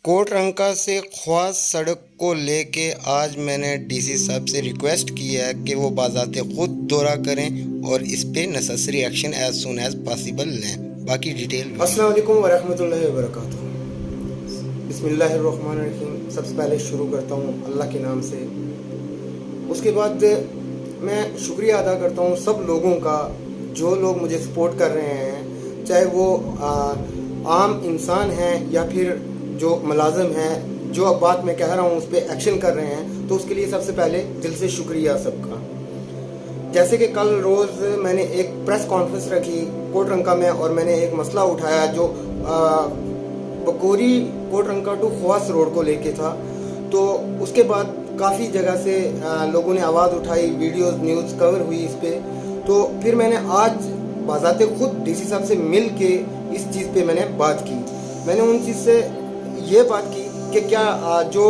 कोटरंका से ख्वास सड़क को लेके आज मैंने डीसी साहब से रिक्वेस्ट की है कि वो बाज़ाते ख़ुद दौरा करें और इस पे necessary action as soon as possible लें। बाकी डिटेल अस्सलाम वालेकुम वरहमतुल्लाहि वबरकातुहू। बिस्मिल्लाहिर्रहमानिर्रहीम। सबसे पहले शुरू करता हूँ अल्लाह के नाम से। उसके बाद मैं शुक्रिया अदा करता हूँ सब लोगों का जो लोग मुझे सपोर्ट कर रहे हैं, चाहे वो आम इंसान हैं या फिर जो मुलाजिम हैं, जो अब बात मैं कह रहा हूँ उस पर एक्शन कर रहे हैं, तो उसके लिए सबसे पहले दिल से शुक्रिया सबका। जैसे कि कल रोज़ मैंने एक प्रेस कॉन्फ्रेंस रखी कोटरंका में और मैंने एक मसला उठाया जो Bakori Kotranka to Khawas road को लेके था। तो उसके बाद काफ़ी जगह से लोगों ने आवाज़ उठाई, वीडियोस न्यूज़ कवर हुई इस पे। तो फिर मैंने आज बाज़ाते खुद डीसी साहब से मिल के इस चीज़ पे मैंने बात की। मैंने उन चीज़ से ये बात की कि क्या जो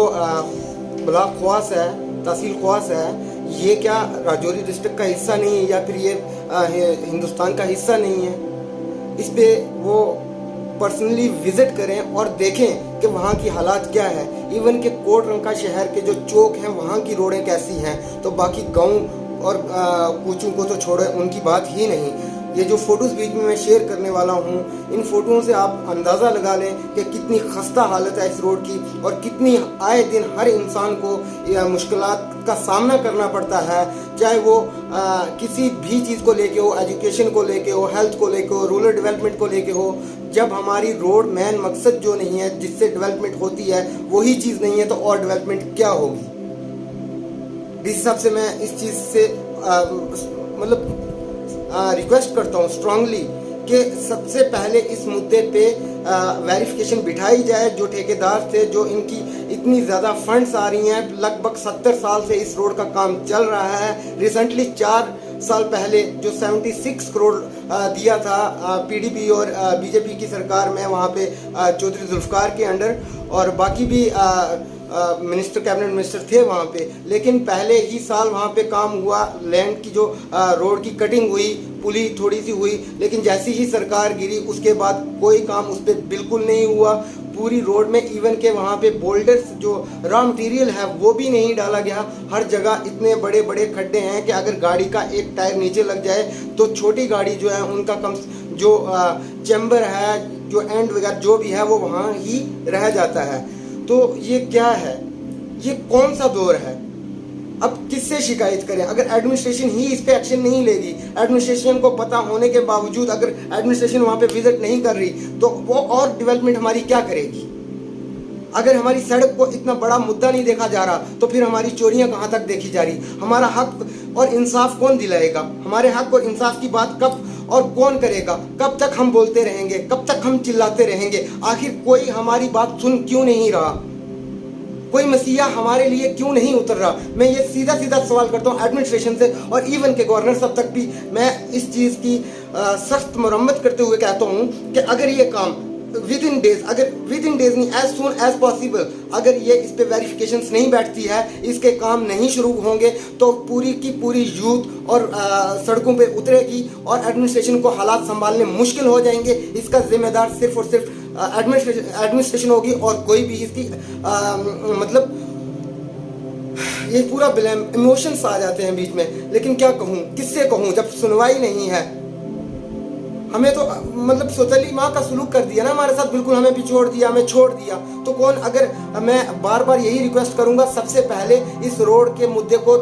ब्लॉक ख्वास है, तहसील ख्वास है, ये क्या राजौरी डिस्ट्रिक्ट का हिस्सा नहीं है या फिर ये हिंदुस्तान का हिस्सा नहीं है। इस पे वो पर्सनली विज़िट करें और देखें कि वहाँ की हालात क्या है। इवन के कोटरंका शहर के जो चौक हैं वहाँ की रोडें कैसी हैं, तो बाकी गांव और कूचों को तो छोड़े, उनकी बात ही नहीं। ये जो फ़ोटोज़ बीच में मैं शेयर करने वाला हूँ, इन फ़ोटोज़ से आप अंदाज़ा लगा लें कि कितनी खस्ता हालत है इस रोड की और कितनी आए दिन हर इंसान को मुश्किलात का सामना करना पड़ता है, चाहे वो किसी भी चीज़ को लेके हो, एजुकेशन को लेके हो, हेल्थ को लेके हो, रूरल डेवलपमेंट को लेके हो। जब हमारी रोड मेन मकसद जो नहीं है, जिससे डेवलपमेंट होती है, वही चीज़ नहीं है, तो और डेवलपमेंट क्या होगी। डीसी साहब से मैं इस चीज़ से मतलब रिक्वेस्ट करता हूँ स्ट्रांगली कि सबसे पहले इस मुद्दे पे वेरिफिकेशन बिठाई जाए। जो ठेकेदार थे, जो इनकी इतनी ज़्यादा फंड्स आ रही हैं, लगभग 70 साल से इस रोड का काम चल रहा है। रिसेंटली 4 साल पहले जो 76 करोड़ दिया था पीडीपी और बीजेपी की सरकार में, वहाँ पे चौधरी जुल्फ़िकार के अंडर, और बाकी भी मिनिस्टर, कैबिनेट मिनिस्टर थे वहाँ पे, लेकिन पहले ही साल वहाँ पे काम हुआ। लैंड की जो रोड की कटिंग हुई, पुली थोड़ी सी हुई, लेकिन जैसी ही सरकार गिरी उसके बाद कोई काम उस पर बिल्कुल नहीं हुआ। पूरी रोड में इवन के वहाँ पे बोल्डर्स जो रॉ मटेरियल है वो भी नहीं डाला गया। हर जगह इतने बड़े बड़े खड्डे हैं कि अगर गाड़ी का एक टायर नीचे लग जाए तो छोटी गाड़ी जो है उनका कम जो चैम्बर है, जो एंड वगैरह जो भी है, वो वहाँ ही रह जाता है। तो ये क्या है, ये कौन सा दौर है। अब किससे शिकायत करें अगर एडमिनिस्ट्रेशन ही इस पे एक्शन नहीं लेगी। एडमिनिस्ट्रेशन को पता होने के बावजूद अगर एडमिनिस्ट्रेशन वहाँ पे विजिट नहीं कर रही तो वो और डेवलपमेंट हमारी क्या करेगी। अगर हमारी सड़क को इतना बड़ा मुद्दा नहीं देखा जा रहा तो फिर हमारी चोरियां कहाँ तक देखी जा रही। हमारा हक और इंसाफ कौन दिलाएगा। हमारे हक और इंसाफ की बात कब और कौन करेगा। कब तक हम बोलते रहेंगे, कब तक हम चिल्लाते रहेंगे। आखिर कोई हमारी बात सुन क्यों नहीं रहा, कोई मसीहा हमारे लिए क्यों नहीं उतर रहा। मैं ये सीधा सीधा सवाल करता हूँ एडमिनिस्ट्रेशन से और इवन के गवर्नर साहब तक भी मैं इस चीज़ की सख्त मरम्मत करते हुए कहता हूँ कि अगर ये काम विद इन डेज, अगर विद इन डेज नहीं, एज सुन एज पॉसिबल, अगर ये इस पे वेरिफिकेशंस नहीं बैठती है, इसके काम नहीं शुरू होंगे तो पूरी की पूरी यूथ और सड़कों पे उतरेगी और एडमिनिस्ट्रेशन को हालात संभालने मुश्किल हो जाएंगे। इसका जिम्मेदार सिर्फ और सिर्फ एडमिनिस्ट्रेशन होगी और कोई भी इसकी मतलब ये पूरा ब्लेम, इमोशंस आ जाते हैं बीच में। लेकिन क्या कहूँ, किससे कहूँ जब सुनवाई नहीं है। हमें तो मतलब सोतली माँ का सलूक कर दिया ना हमारे साथ, बिल्कुल हमें पिछोड़ दिया, हमें छोड़ दिया। तो कौन, अगर मैं बार बार यही रिक्वेस्ट करूंगा सबसे पहले इस रोड के मुद्दे को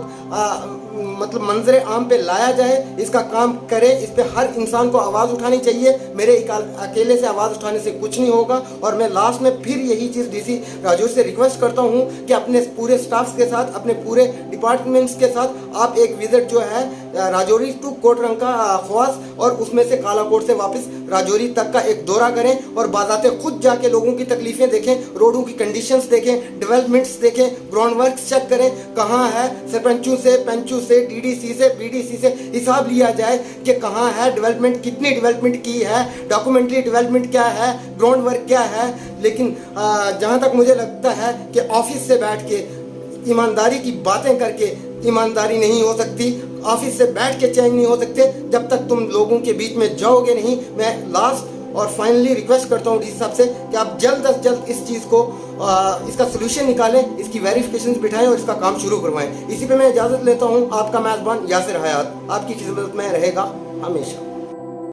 मतलब मंजरे आम पे लाया जाए, इसका काम करे। इस पे हर इंसान को आवाज़ उठानी चाहिए। मेरे अकेले से आवाज़ उठाने से कुछ नहीं होगा। और मैं लास्ट में फिर यही चीज़ डीसी राजौरी से रिक्वेस्ट करता हूँ कि अपने पूरे स्टाफ के साथ, अपने पूरे डिपार्टमेंट्स के साथ आप एक विजिट जो है राजौरी टू कोटरंका ख्वास और उसमें से कालाकोट से वापस राजौरी तक का एक दौरा करें और बाज़ाते खुद जाके लोगों की तकलीफ़ें देखें, रोडों की कंडीशंस देखें, डेवलपमेंट्स देखें, ग्राउंड वर्क्स चेक करें कहाँ है। सरपंचों से, पंचों से, डीडीसी से, बीडीसी से हिसाब लिया जाए कि कहाँ है डेवलपमेंट, कितनी डेवलपमेंट की है, डॉक्यूमेंट्री डेवलपमेंट क्या है, ग्राउंड वर्क क्या है। लेकिन जहाँ तक मुझे लगता है कि ऑफिस से बैठ के ईमानदारी की बातें करके ईमानदारी नहीं हो सकती। ऑफिस से बैठ के चैन नहीं हो सकते जब तक तुम लोगों के बीच में जाओगे नहीं। मैं लास्ट और फाइनली रिक्वेस्ट करता हूँ डीसी साहब से कि आप जल्द अज जल्द इस चीज़ को इसका सोल्यूशन निकालें, इसकी वेरिफिकेशन बिठाएं और इसका काम शुरू करवाएं। इसी पे मैं इजाज़त लेता हूँ। आपका मेज़बान यासिर हयात आपकी खिदमत में रहेगा हमेशा।